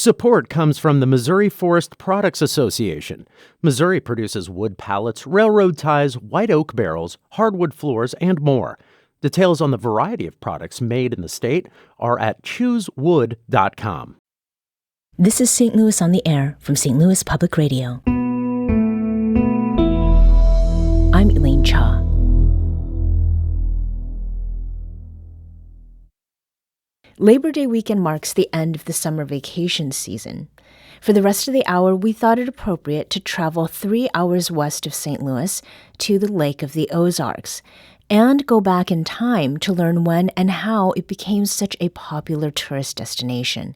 Support comes from the Missouri Forest Products Association. Missouri produces wood pallets, railroad ties, white oak barrels, hardwood floors, and more. Details on the variety of products made in the state are at choosewood.com. This is St. Louis on the Air from St. Louis Public Radio. I'm Elaine Cha. Labor Day weekend marks the end of the summer vacation season. For the rest of the hour, we thought it appropriate to travel 3 hours west of St. Louis to the Lake of the Ozarks and go back in time to learn when and how it became such a popular tourist destination.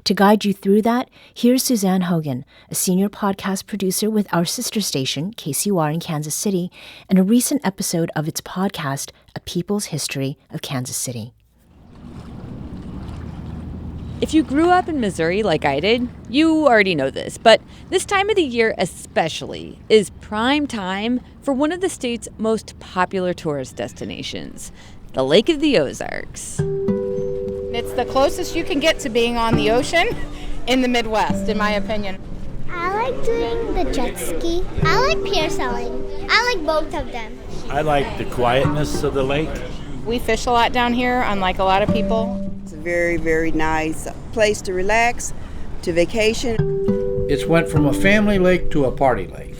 To guide you through that, here's Suzanne Hogan, a senior podcast producer with our sister station, KCUR in Kansas City, and a recent episode of its podcast, A People's History of Kansas City. If you grew up in Missouri like I did, you already know this, but this time of the year especially is prime time for one of the state's most popular tourist destinations, the Lake of the Ozarks. It's the closest you can get to being on the ocean in the Midwest, in my opinion. I like doing the jet ski. I like parasailing. I like both of them. I like the quietness of the lake. We fish a lot down here, unlike a lot of people. It's a very, very nice place to relax, to vacation. It's went from a family lake to a party lake.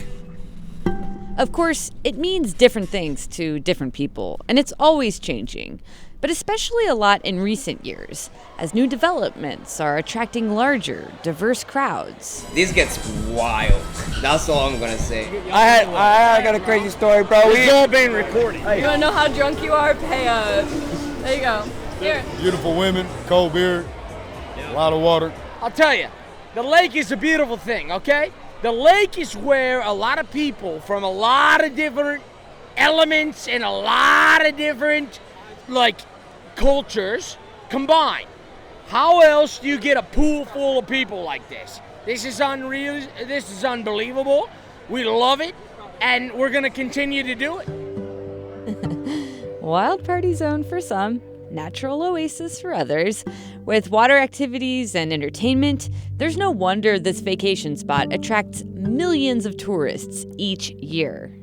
Of course, it means different things to different people, and it's always changing. But especially a lot in recent years, as new developments are attracting larger, diverse crowds. This gets wild. That's all I'm gonna say. I got a crazy story, bro. It's all being recorded. You wanna know how drunk you are? Pay up. There you go. Here. Beautiful women, cold beer, a lot of water. I'll tell you, the lake is a beautiful thing, okay? The lake is where a lot of people from a lot of different elements and a lot of different cultures combine. How else do you get a pool full of people like this? This is unreal. This is unbelievable. We love it, and we're going to continue to do it. Wild party zone for some, natural oasis for others. With water activities and entertainment, there's no wonder this vacation spot attracts millions of tourists each year.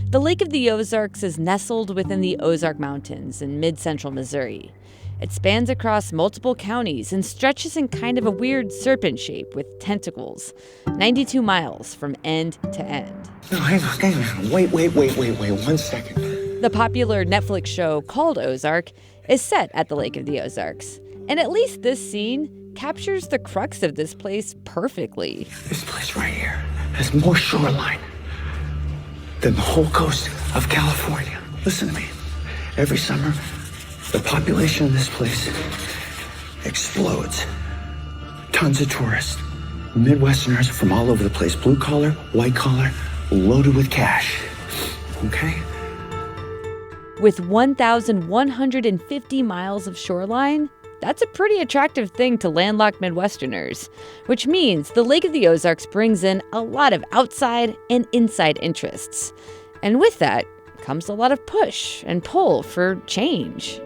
The Lake of the Ozarks is nestled within the Ozark Mountains in mid-central Missouri. It spans across multiple counties and stretches in kind of a weird serpent shape with tentacles, 92 miles from end to end. No, hang on. Wait 1 second. The popular Netflix show called Ozark is set at the Lake of the Ozarks, and at least this scene captures the crux of this place perfectly. This place right here has more shoreline than the whole coast of California. Listen to me. Every summer, the population of this place explodes. Tons of tourists, Midwesterners from all over the place, blue collar, white collar, loaded with cash. Okay? With 1,150 miles of shoreline, that's a pretty attractive thing to landlocked Midwesterners, which means the Lake of the Ozarks brings in a lot of outside and inside interests. And with that comes a lot of push and pull for change.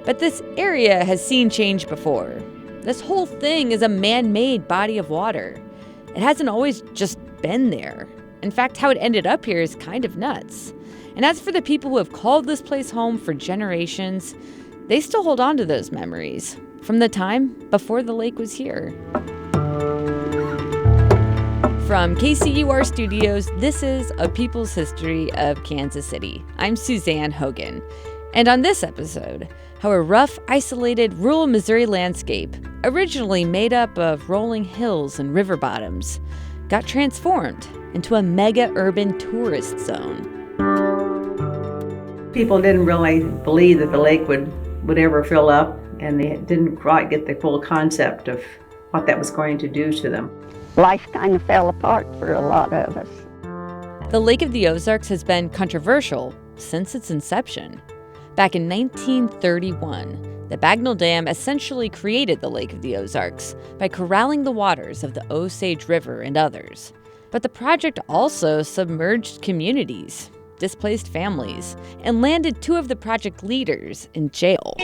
But this area has seen change before. This whole thing is a man-made body of water. It hasn't always just been there. In fact, how it ended up here is kind of nuts. And as for the people who have called this place home for generations, they still hold on to those memories from the time before the lake was here. From KCUR Studios, this is A People's History of Kansas City. I'm Suzanne Hogan. And on this episode, how a rough, isolated rural Missouri landscape, originally made up of rolling hills and river bottoms, got transformed into a mega-urban tourist zone. People didn't really believe that the lake would ever fill up, and they didn't quite get the full concept of what that was going to do to them. Life kind of fell apart for a lot of us. The Lake of the Ozarks has been controversial since its inception. Back in 1931, the Bagnell Dam essentially created the Lake of the Ozarks by corralling the waters of the Osage River and others. But the project also submerged communities, displaced families, and landed 2 of the project leaders in jail.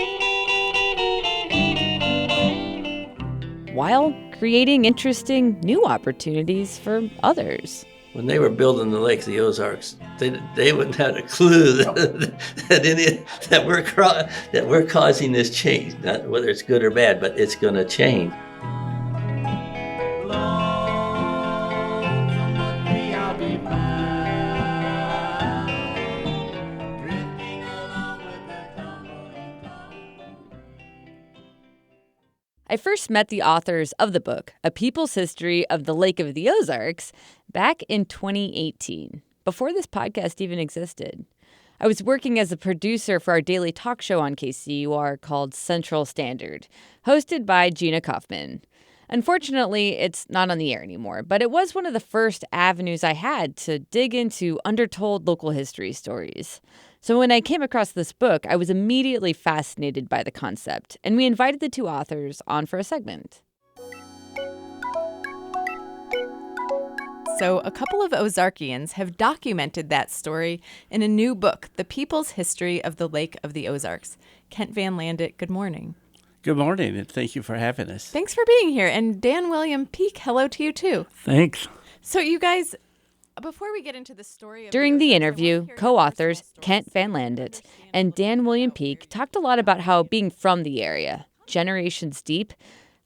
while creating interesting new opportunities for others. When they were building the Lake of the Ozarks, they wouldn't have a clue that we're causing this change. Not whether it's good or bad, but it's going to change. I first met the authors of the book, A People's History of the Lake of the Ozarks, back in 2018, before this podcast even existed. I was working as a producer for our daily talk show on KCUR called Central Standard, hosted by Gina Kaufman. Unfortunately, it's not on the air anymore, but it was one of the first avenues I had to dig into undertold local history stories. So when I came across this book, I was immediately fascinated by the concept, and we invited the two authors on for a segment. So a couple of Ozarkians have documented that story in a new book, The People's History of the Lake of the Ozarks. Kent Van Landet, good morning. Good morning, and thank you for having us. Thanks for being here. And Dan William Peak, hello to you too. Thanks. So you guys, before we get into the story of During the interview, co-authors Kent Van Landet and Dan William Peak talked a lot about how being from the area, generations deep,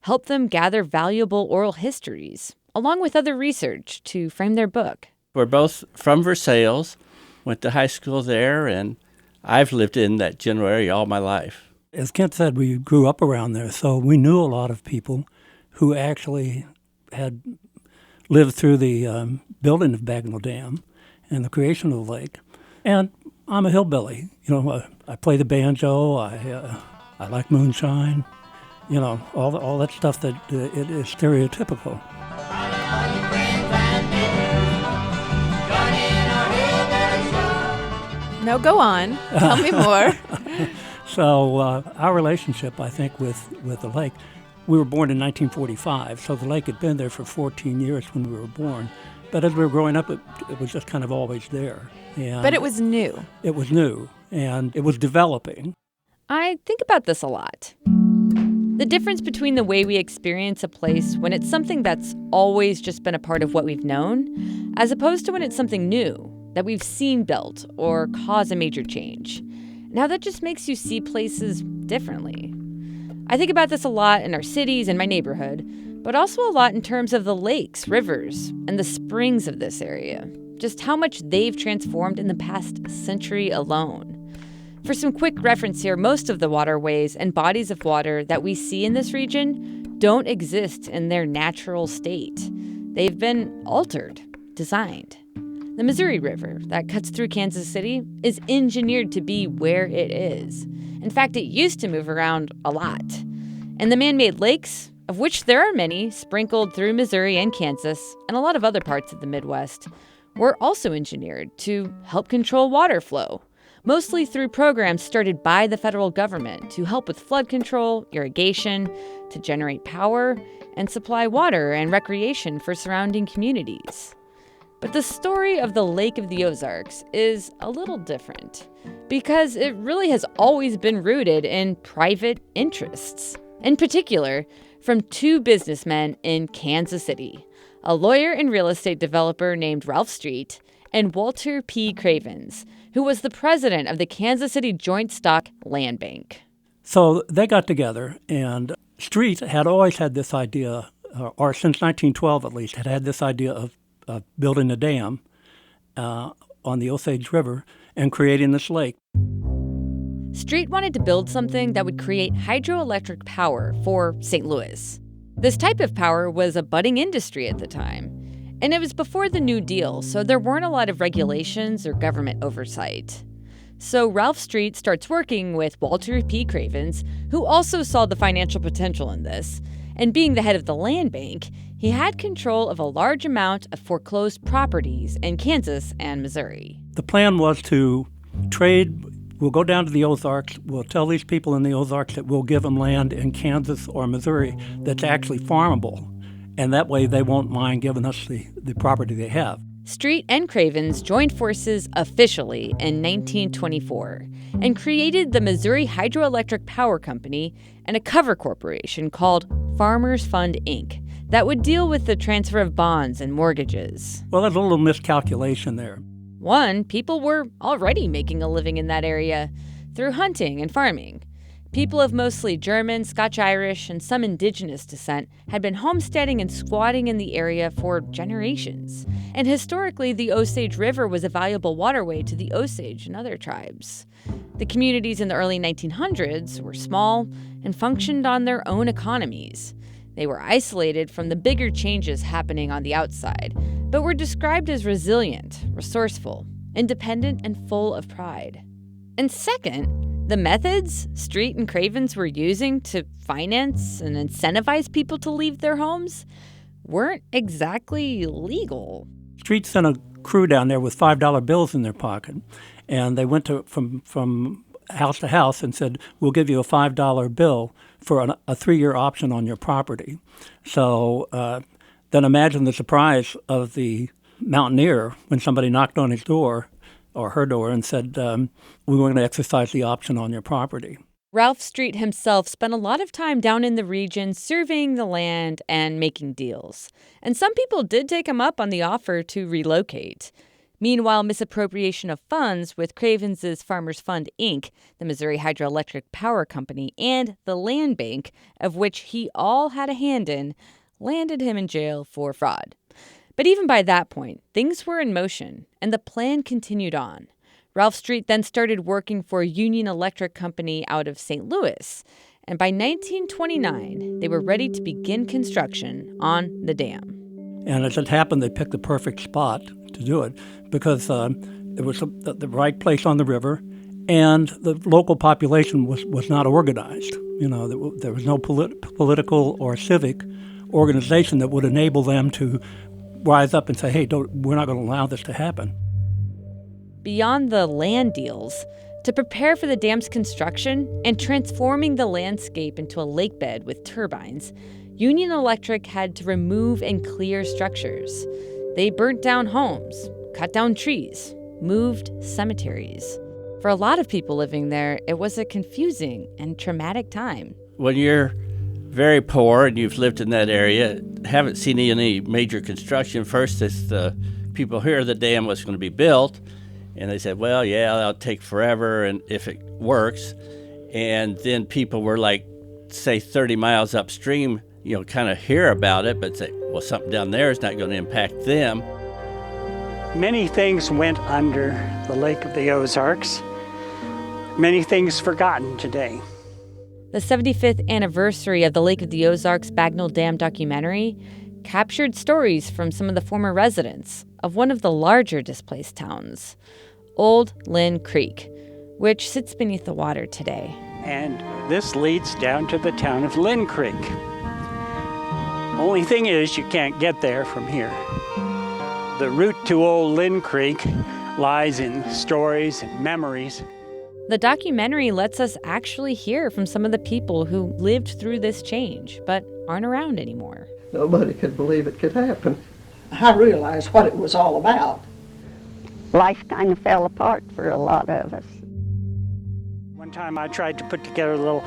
helped them gather valuable oral histories, along with other research to frame their book. We're both from Versailles, went to high school there, and I've lived in that general area all my life. As Kent said, we grew up around there, so we knew a lot of people who actually had lived through the building of Bagnell Dam and the creation of the lake. And I'm a hillbilly. You know, I play the banjo, I like moonshine, you know, all that stuff that it is stereotypical. No, go on. Tell me more. So our relationship, I think, with the lake, we were born in 1945, so the lake had been there for 14 years when we were born. But as we were growing up, it was just kind of always there. And but it was new. It was new, and it was developing. I think about this a lot. The difference between the way we experience a place when it's something that's always just been a part of what we've known, as opposed to when it's something new that we've seen built or cause a major change. Now that just makes you see places differently. I think about this a lot in our cities and my neighborhood, but also a lot in terms of the lakes, rivers, and the springs of this area. Just how much they've transformed in the past century alone. For some quick reference here, most of the waterways and bodies of water that we see in this region don't exist in their natural state. They've been altered, designed. The Missouri River that cuts through Kansas City is engineered to be where it is. In fact, it used to move around a lot. And the man-made lakes, of which there are many sprinkled through Missouri and Kansas and a lot of other parts of the Midwest, were also engineered to help control water flow, mostly through programs started by the federal government to help with flood control, irrigation, to generate power, and supply water and recreation for surrounding communities. But the story of the Lake of the Ozarks is a little different because it really has always been rooted in private interests. In particular, from two businessmen in Kansas City, a lawyer and real estate developer named Ralph Street and Walter P. Cravens, who was the president of the Kansas City Joint Stock Land Bank. So they got together, and Street had always had this idea, or since 1912 at least, had this idea of building a dam on the Osage River and creating this lake. Street wanted to build something that would create hydroelectric power for St. Louis. This type of power was a budding industry at the time, and it was before the New Deal, so there weren't a lot of regulations or government oversight. So Ralph Street starts working with Walter P. Cravens, who also saw the financial potential in this, and being the head of the land bank, he had control of a large amount of foreclosed properties in Kansas and Missouri. The plan was to trade. We'll go down to the Ozarks. We'll tell these people in the Ozarks that we'll give them land in Kansas or Missouri that's actually farmable. And that way they won't mind giving us the property they have. Street and Cravens joined forces officially in 1924 and created the Missouri Hydroelectric Power Company and a cover corporation called Farmers Fund, Inc. that would deal with the transfer of bonds and mortgages. Well, there's a little miscalculation there. One, people were already making a living in that area through hunting and farming. People of mostly German, Scotch-Irish, and some indigenous descent had been homesteading and squatting in the area for generations. And historically, the Osage River was a valuable waterway to the Osage and other tribes. The communities in the early 1900s were small and functioned on their own economies. They were isolated from the bigger changes happening on the outside, but were described as resilient, resourceful, independent, and full of pride. And second, the methods Street and Cravens were using to finance and incentivize people to leave their homes weren't exactly legal. Street sent a crew down there with $5 bills in their pocket, and they went from house to house and said, we'll give you a $5 bill for a 3-year option on your property. So then imagine the surprise of the mountaineer when somebody knocked on his door or her door and said, we were going to exercise the option on your property. Ralph Street himself spent a lot of time down in the region surveying the land and making deals. And some people did take him up on the offer to relocate. Meanwhile, misappropriation of funds with Cravens' Farmers Fund, Inc., the Missouri Hydroelectric Power Company, and the Land Bank, of which he all had a hand in, landed him in jail for fraud. But even by that point, things were in motion, and the plan continued on. Ralph Street then started working for Union Electric Company out of St. Louis, and by 1929, they were ready to begin construction on the dam. And as it happened, they picked the perfect spot to do it because it was the right place on the river, and the local population was not organized. You know, there was no political or civic organization that would enable them to rise up and say, hey, we're not going to allow this to happen. Beyond the land deals, to prepare for the dam's construction and transforming the landscape into a lake bed with turbines, Union Electric had to remove and clear structures. They burnt down homes, cut down trees, moved cemeteries. For a lot of people living there, it was a confusing and traumatic time. When you're very poor and you've lived in that area, haven't seen any major construction. First, it's the people hear the dam was going to be built, and they said, well, yeah, that'll take forever, and if it works. And then people were like, say, 30 miles upstream, you know, kind of hear about it, but say, well, something down there is not going to impact them. Many things went under the Lake of the Ozarks. Many things forgotten today. The 75th anniversary of the Lake of the Ozarks Bagnell Dam documentary captured stories from some of the former residents of one of the larger displaced towns, Old Lynn Creek, which sits beneath the water today. And this leads down to the town of Lynn Creek. Only thing is, you can't get there from here. The route to Old Lynn Creek lies in stories and memories. The documentary lets us actually hear from some of the people who lived through this change, but aren't around anymore. Nobody could believe it could happen. I realized what it was all about. Life kind of fell apart for a lot of us. One time I tried to put together a little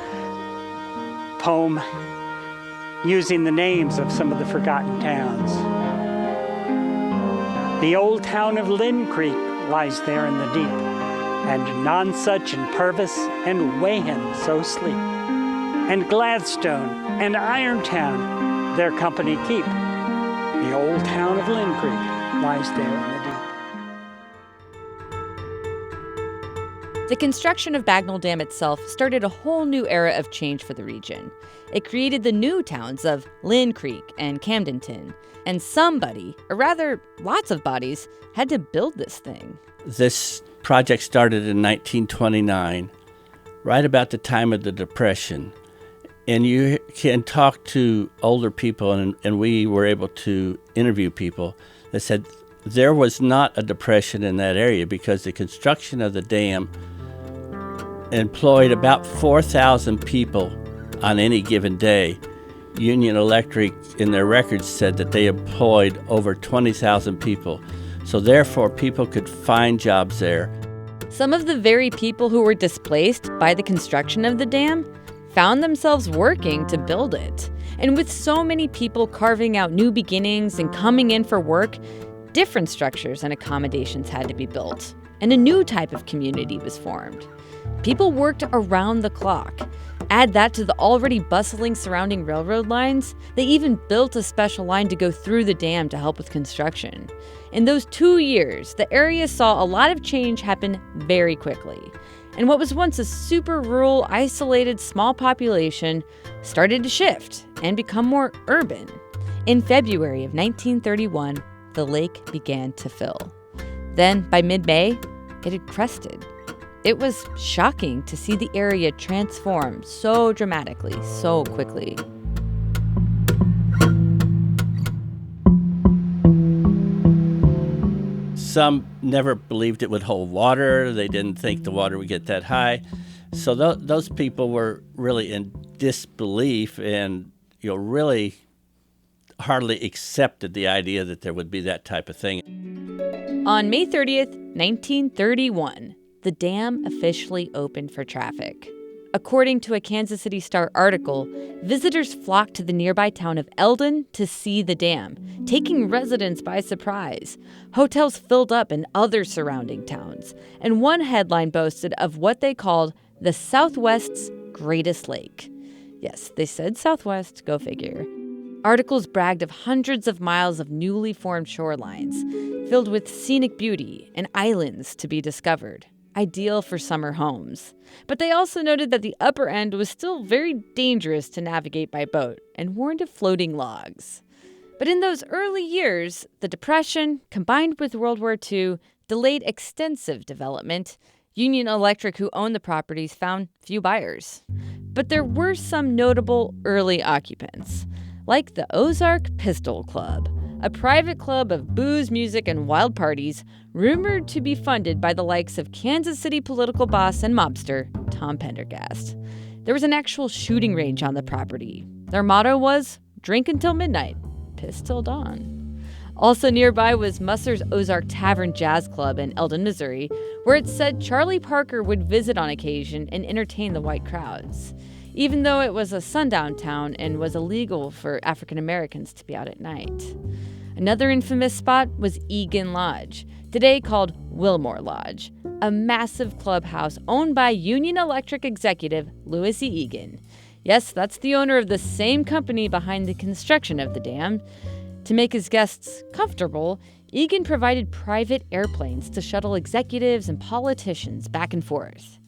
poem using the names of some of the forgotten towns. The old town of Lynn Creek lies there in the deep, and Nonsuch and Purvis and Wayhan so sleep, and Gladstone and Irontown their company keep. The old town of Lynn Creek lies there in the deep. The construction of Bagnell Dam itself started a whole new era of change for the region. It created the new towns of Lynn Creek and Camdenton, and somebody, or rather lots of bodies, had to build this thing. This project started in 1929, right about the time of the Depression. And you can talk to older people, and we were able to interview people that said there was not a depression in that area because the construction of the dam employed about 4,000 people on any given day. Union Electric, in their records, said that they employed over 20,000 people. So therefore, people could find jobs there. Some of the very people who were displaced by the construction of the dam found themselves working to build it. And with so many people carving out new beginnings and coming in for work, different structures and accommodations had to be built, and a new type of community was formed. People worked around the clock. Add that to the already bustling surrounding railroad lines, they even built a special line to go through the dam to help with construction. In those 2 years, the area saw a lot of change happen very quickly. And what was once a super rural, isolated, small population started to shift and become more urban. In February of 1931, the lake began to fill. Then, by mid-May, it had crested. It was shocking to see the area transform so dramatically, so quickly. Some never believed it would hold water. They didn't think the water would get that high. So those people were really in disbelief and, really hardly accepted the idea that there would be that type of thing. On May 30th, 1931, the dam officially opened for traffic. According to a Kansas City Star article, visitors flocked to the nearby town of Eldon to see the dam, taking residents by surprise. Hotels filled up in other surrounding towns, and one headline boasted of what they called the Southwest's greatest lake. Yes, they said Southwest, go figure. Articles bragged of hundreds of miles of newly formed shorelines, filled with scenic beauty and islands to be discovered, ideal for summer homes. But they also noted that the upper end was still very dangerous to navigate by boat and warned of floating logs. But in those early years, the Depression, combined with World War II, delayed extensive development. Union Electric, who owned the properties, found few buyers. But there were some notable early occupants, like the Ozark Pistol Club, a private club of booze, music, and wild parties rumored to be funded by the likes of Kansas City political boss and mobster Tom Pendergast. There was an actual shooting range on the property. Their motto was, drink until midnight, piss till dawn. Also nearby was Musser's Ozark Tavern Jazz Club in Eldon, Missouri, where it said Charlie Parker would visit on occasion and entertain the white crowds, even though it was a sundown town and was illegal for African Americans to be out at night. Another infamous spot was Egan Lodge, today called Wilmore Lodge, a massive clubhouse owned by Union Electric executive Louis E. Egan. Yes, that's the owner of the same company behind the construction of the dam. To make his guests comfortable, Egan provided private airplanes to shuttle executives and politicians back and forth.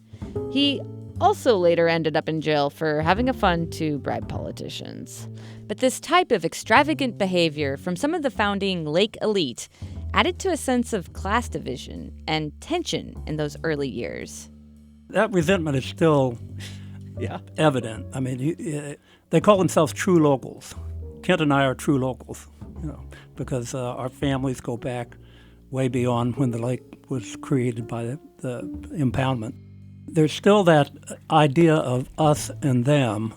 He also later ended up in jail for having a fund to bribe politicians. But this type of extravagant behavior from some of the founding lake elite added to a sense of class division and tension in those early years. That resentment is still evident. I mean, they call themselves true locals. Kent and I are true locals, because our families go back way beyond when the lake was created by the impoundment. There's still that idea of us and them,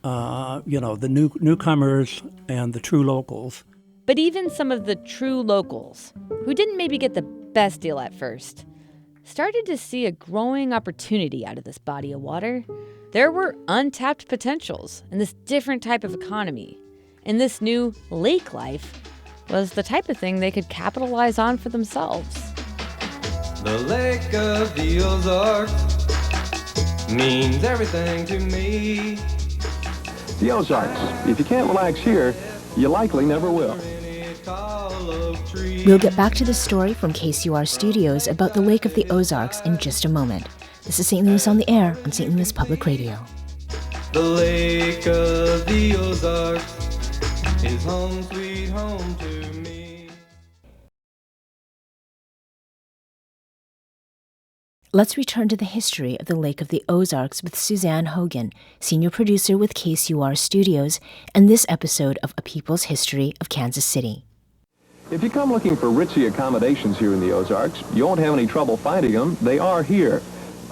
the newcomers and the true locals. But even some of the true locals, who didn't maybe get the best deal at first, started to see a growing opportunity out of this body of water. There were untapped potentials in this different type of economy. And this new lake life was the type of thing they could capitalize on for themselves. The lake of the Ozarks means everything to me. The Ozarks. If you can't relax here, you likely never will. We'll get back to the story from KCUR Studios about the Lake of the Ozarks in just a moment. This is St. Louis on the Air on St. Louis Public Radio. The lake of the Ozarks is home sweet home to me. Let's return to the history of the Lake of the Ozarks with Suzanne Hogan, senior producer with KCUR Studios, and this episode of A People's History of Kansas City. If you come looking for ritzy accommodations here in the Ozarks, you won't have any trouble finding them. They are here.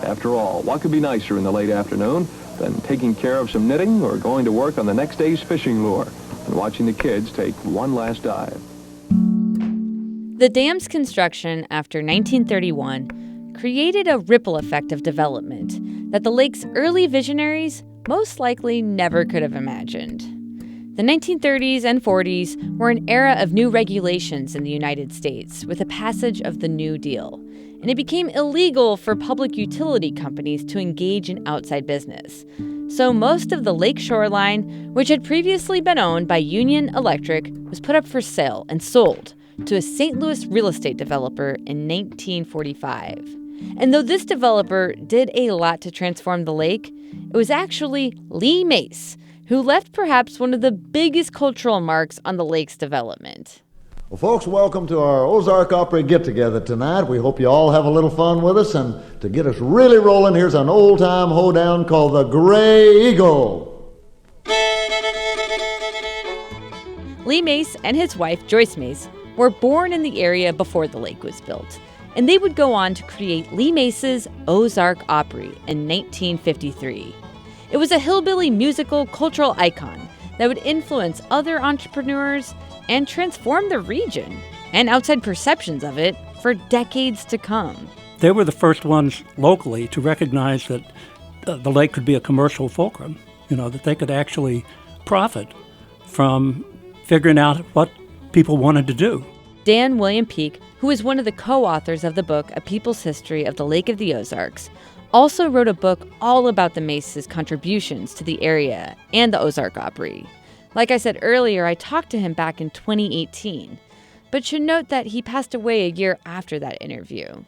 After all, what could be nicer in the late afternoon than taking care of some knitting or going to work on the next day's fishing lure and watching the kids take one last dive? The dam's construction after 1931 created a ripple effect of development that the lake's early visionaries most likely never could have imagined. The 1930s and 40s were an era of new regulations in the United States with the passage of the New Deal, and it became illegal for public utility companies to engage in outside business. So most of the lake shoreline, which had previously been owned by Union Electric, was put up for sale and sold to a St. Louis real estate developer in 1945. And though this developer did a lot to transform the lake, it was actually Lee Mace who left perhaps one of the biggest cultural marks on the lake's development. Well, folks, welcome to our Ozark Opry get-together tonight. We hope you all have a little fun with us, and to get us really rolling, here's an old-time hoedown called the Gray Eagle. Lee Mace and his wife, Joyce Mace, were born in the area before the lake was built, and they would go on to create Lee Mace's Ozark Opry in 1953. It was a hillbilly musical cultural icon that would influence other entrepreneurs and transform the region and outside perceptions of it for decades to come. They were the first ones locally to recognize that the lake could be a commercial fulcrum, that they could actually profit from figuring out what people wanted to do. Dan William Peake, who is one of the co-authors of the book A People's History of the Lake of the Ozarks, also wrote a book all about the Mace's contributions to the area and the Ozark Opry. Like I said earlier, I talked to him back in 2018, but should note that he passed away a year after that interview.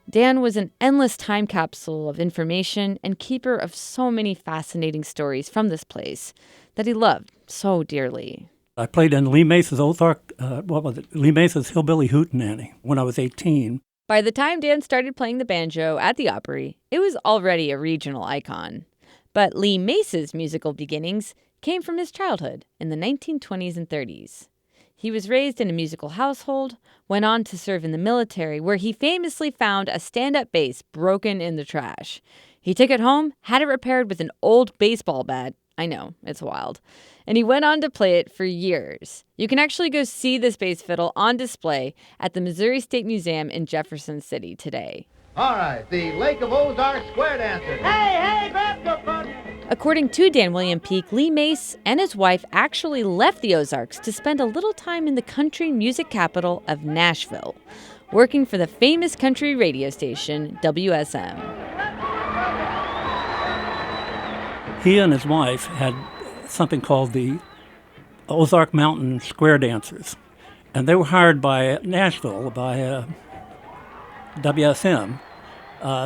Dan was an endless time capsule of information and keeper of so many fascinating stories from this place that he loved so dearly. I played in Lee Mace's Lee Mace's Hillbilly Hootenanny when I was 18. By the time Dan started playing the banjo at the Opry, it was already a regional icon. But Lee Mace's musical beginnings came from his childhood in the 1920s and 30s. He was raised in a musical household, went on to serve in the military, where he famously found a stand-up bass broken in the trash. He took it home, had it repaired with an old baseball bat. I know, it's wild. And he went on to play it for years. You can actually go see this bass fiddle on display at the Missouri State Museum in Jefferson City today. All right, the Lake of Ozarks Square Dancers. Hey, grab your fun! According to Dan William Peake, Lee Mace and his wife actually left the Ozarks to spend a little time in the country music capital of Nashville, working for the famous country radio station WSM. He and his wife had something called the Ozark Mountain Square Dancers, and they were hired by Nashville, by WSM,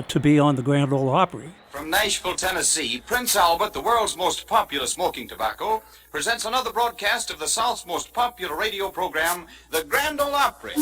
to be on the Grand Ole Opry. From Nashville, Tennessee, Prince Albert, the world's most popular smoking tobacco, presents another broadcast of the South's most popular radio program, the Grand Ole Opry.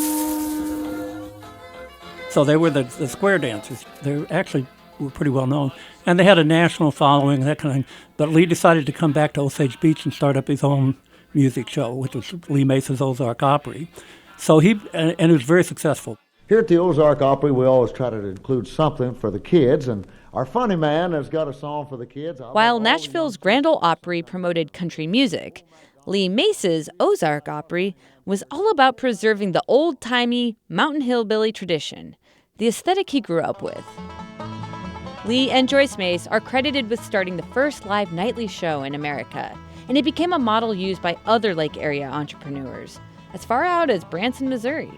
So they were the square dancers. They actually were pretty well known, and they had a national following, that kind of thing. But Lee decided to come back to Osage Beach and start up his own music show, which was Lee Mace's Ozark Opry. So and it was very successful. Here at the Ozark Opry, we always try to include something for the kids, and our funny man has got a song for the kids. While Nashville's Grand Ole Opry promoted country music, Lee Mace's Ozark Opry was all about preserving the old-timey mountain hillbilly tradition, the aesthetic he grew up with. Lee and Joyce Mace are credited with starting the first live nightly show in America, and it became a model used by other lake area entrepreneurs, as far out as Branson, Missouri.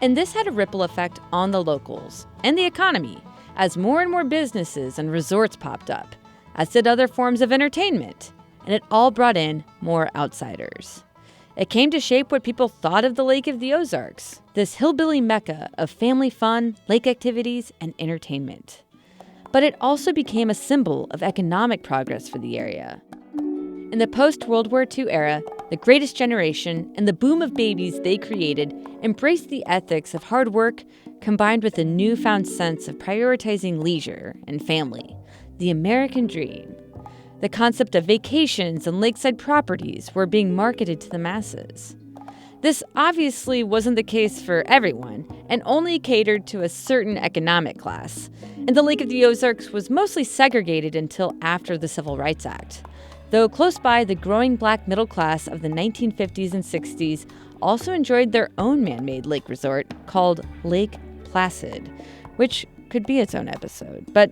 And this had a ripple effect on the locals and the economy as more and more businesses and resorts popped up, as did other forms of entertainment, and it all brought in more outsiders. It came to shape what people thought of the Lake of the Ozarks, this hillbilly mecca of family fun, lake activities, and entertainment. But it also became a symbol of economic progress for the area. In the post-World War II era, the Greatest Generation and the boom of babies they created embraced the ethics of hard work combined with a newfound sense of prioritizing leisure and family, the American dream. The concept of vacations and lakeside properties were being marketed to the masses. This obviously wasn't the case for everyone and only catered to a certain economic class, and the Lake of the Ozarks was mostly segregated until after the Civil Rights Act. Though close by, the growing black middle class of the 1950s and 60s also enjoyed their own man-made lake resort called Lake Placid, which could be its own episode. But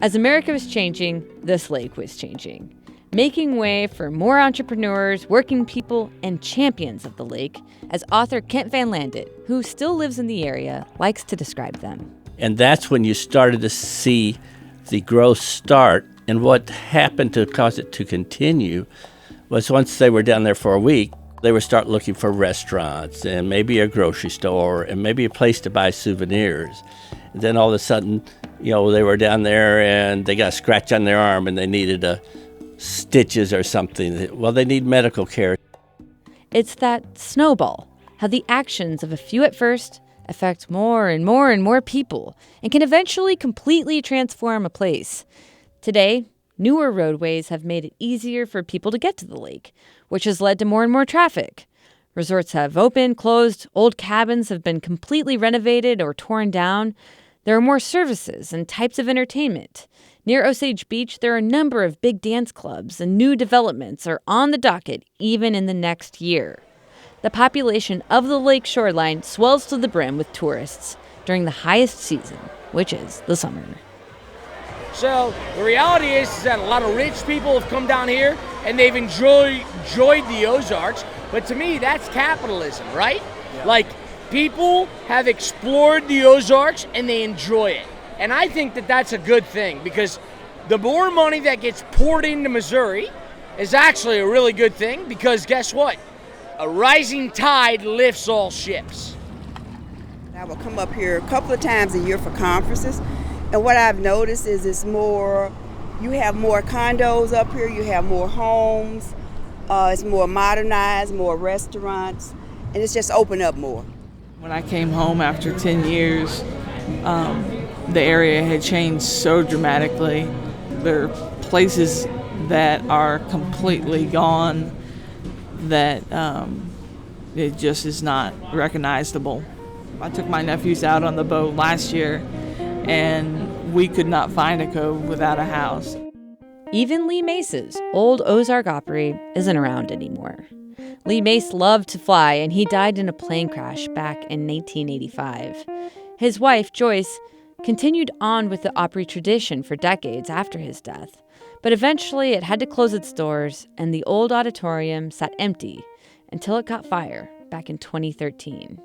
as America was changing, this lake was changing, making way for more entrepreneurs, working people, and champions of the lake, as author Kent Van Landet, who still lives in the area, likes to describe them. And that's when you started to see the growth start. And what happened to cause it to continue was once they were down there for a week, they would start looking for restaurants and maybe a grocery store and maybe a place to buy souvenirs. And then all of a sudden, they were down there and they got a scratch on their arm and they needed stitches or something. Well, they need medical care. It's that snowball, how the actions of a few at first affect more and more and more people and can eventually completely transform a place. Today, newer roadways have made it easier for people to get to the lake, which has led to more and more traffic. Resorts have opened, closed, old cabins have been completely renovated or torn down. There are more services and types of entertainment. Near Osage Beach, there are a number of big dance clubs, and new developments are on the docket even in the next year. The population of the lake shoreline swells to the brim with tourists during the highest season, which is the summer. So the reality is that a lot of rich people have come down here and they've enjoyed the Ozarks. But to me, that's capitalism, right? Yeah. Like, people have explored the Ozarks and they enjoy it. And I think that that's a good thing, because the more money that gets poured into Missouri is actually a really good thing, because guess what? A rising tide lifts all ships. I will come up here a couple of times a year for conferences. And what I've noticed is you have more condos up here, you have more homes, it's more modernized, more restaurants, and it's just opened up more. When I came home after 10 years, the area had changed so dramatically. There are places that are completely gone that it just is not recognizable. I took my nephews out on the boat last year, and we could not find a cove without a house. Even Lee Mace's old Ozark Opry isn't around anymore. Lee Mace loved to fly, and he died in a plane crash back in 1985. His wife, Joyce, continued on with the Opry tradition for decades after his death, but eventually it had to close its doors, and the old auditorium sat empty until it caught fire back in 2013.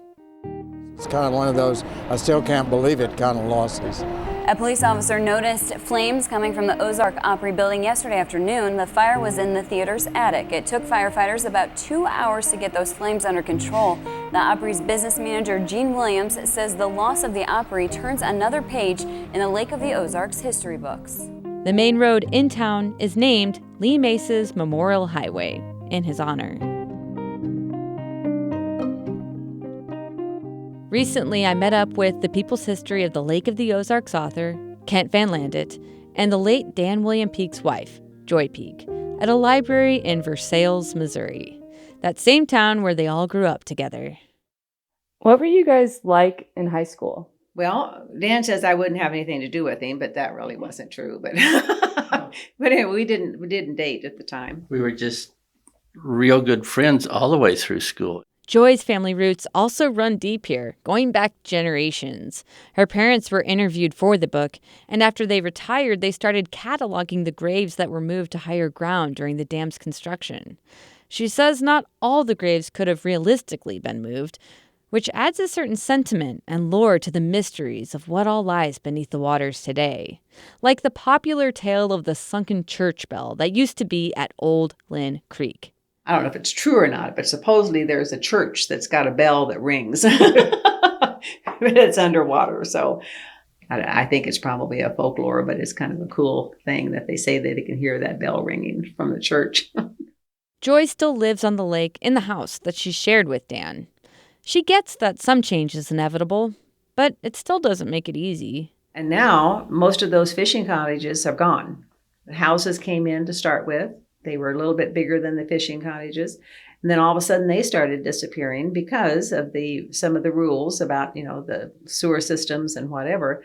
It's kind of one of those, I still can't believe it kind of losses. A police officer noticed flames coming from the Ozark Opry building yesterday afternoon. The fire was in the theater's attic. It took firefighters about 2 hours to get those flames under control. The Opry's business manager, Gene Williams, says the loss of the Opry turns another page in the Lake of the Ozarks history books. The main road in town is named Lee Mace's Memorial Highway in his honor. Recently, I met up with the People's History of the Lake of the Ozarks author, Kent Van Landet, and the late Dan William Peake's wife, Joy Peake, at a library in Versailles, Missouri, that same town where they all grew up together. What were you guys like in high school? Well, Dan says I wouldn't have anything to do with him, but that really wasn't true. But but anyway, we didn't date at the time. We were just real good friends all the way through school. Joy's family roots also run deep here, going back generations. Her parents were interviewed for the book, and after they retired, they started cataloging the graves that were moved to higher ground during the dam's construction. She says not all the graves could have realistically been moved, which adds a certain sentiment and lore to the mysteries of what all lies beneath the waters today. Like the popular tale of the sunken church bell that used to be at Old Lynn Creek. I don't know if it's true or not, but supposedly there's a church that's got a bell that rings. But it's underwater, so I think it's probably a folklore, but it's kind of a cool thing that they say that they can hear that bell ringing from the church. Joy still lives on the lake in the house that she shared with Dan. She gets that some change is inevitable, but it still doesn't make it easy. And now most of those fishing cottages are gone. The houses came in to start with. They were a little bit bigger than the fishing cottages. And then all of a sudden they started disappearing because of some of the rules about, the sewer systems and whatever.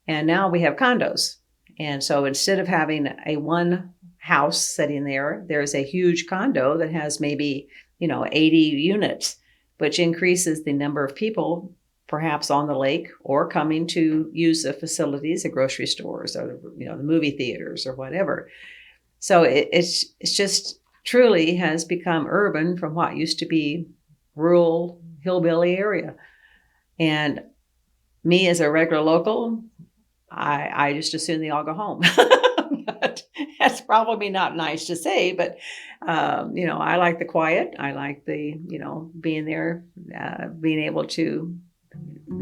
And now we have condos. And so instead of having a one house sitting there. There's a huge condo that has maybe, 80 units, which increases the number of people perhaps on the lake or coming to use the facilities, the grocery stores or the movie theaters or whatever. So it's just truly has become urban from what used to be rural hillbilly area. And me as a regular local, I just assume they all go home. But that's probably not nice to say, but I like the quiet. I like the being there, being able to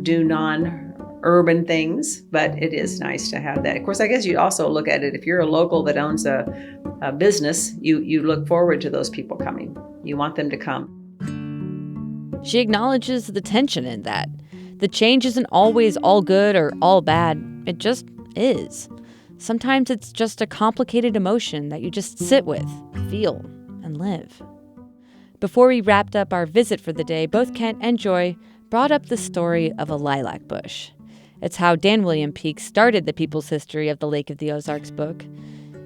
do non-urban things, but it is nice to have that. Of course, I guess you also look at it, if you're a local that owns a business, you look forward to those people coming. You want them to come. She acknowledges the tension in that. The change isn't always all good or all bad. It just is. Sometimes it's just a complicated emotion that you just sit with, feel, and live. Before we wrapped up our visit for the day, both Kent and Joy brought up the story of a lilac bush. It's how Dan William Peake started the People's History of the Lake of the Ozarks book.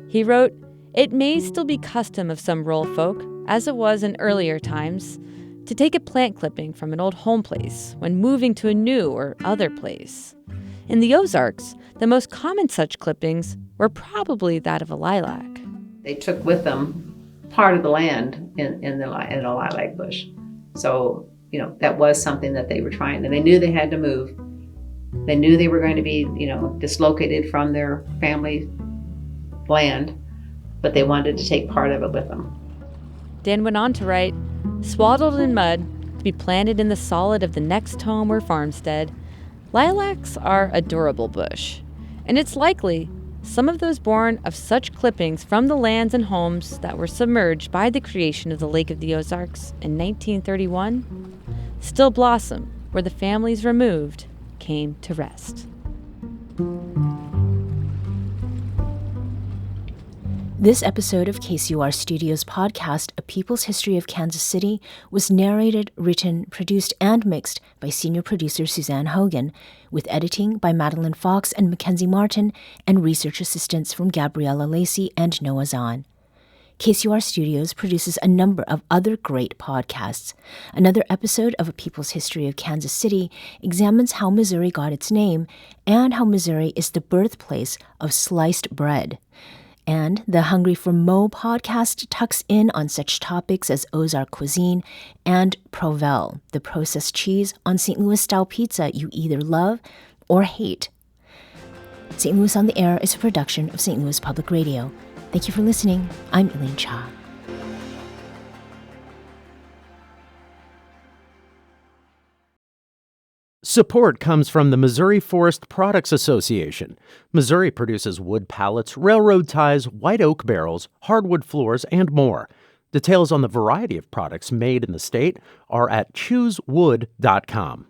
He wrote, "It may still be custom of some rural folk, as it was in earlier times, to take a plant clipping from an old home place when moving to a new or other place. In the Ozarks, the most common such clippings were probably that of a lilac." They took with them part of the land in a lilac bush. So, that was something that they were trying, and they knew they had to move. They knew they were going to be, dislocated from their family land, but they wanted to take part of it with them. Dan went on to write, "Swaddled in mud, to be planted in the solid of the next home or farmstead, lilacs are a durable bush, and it's likely some of those born of such clippings from the lands and homes that were submerged by the creation of the Lake of the Ozarks in 1931 still blossom where the families removed came to rest." This episode of KCUR Studios podcast, A People's History of Kansas City, was narrated, written, produced, and mixed by senior producer Suzanne Hogan, with editing by Madeline Fox and Mackenzie Martin, and research assistance from Gabriella Lacey and Noah Zahn. KCUR Studios produces a number of other great podcasts. Another episode of A People's History of Kansas City examines how Missouri got its name and how Missouri is the birthplace of sliced bread. And the Hungry for Mo podcast tucks in on such topics as Ozark cuisine and Provel, the processed cheese on St. Louis-style pizza you either love or hate. St. Louis on the Air is a production of St. Louis Public Radio. Thank you for listening. I'm Elaine Cha. Support comes from the Missouri Forest Products Association. Missouri produces wood pallets, railroad ties, white oak barrels, hardwood floors, and more. Details on the variety of products made in the state are at choosewood.com.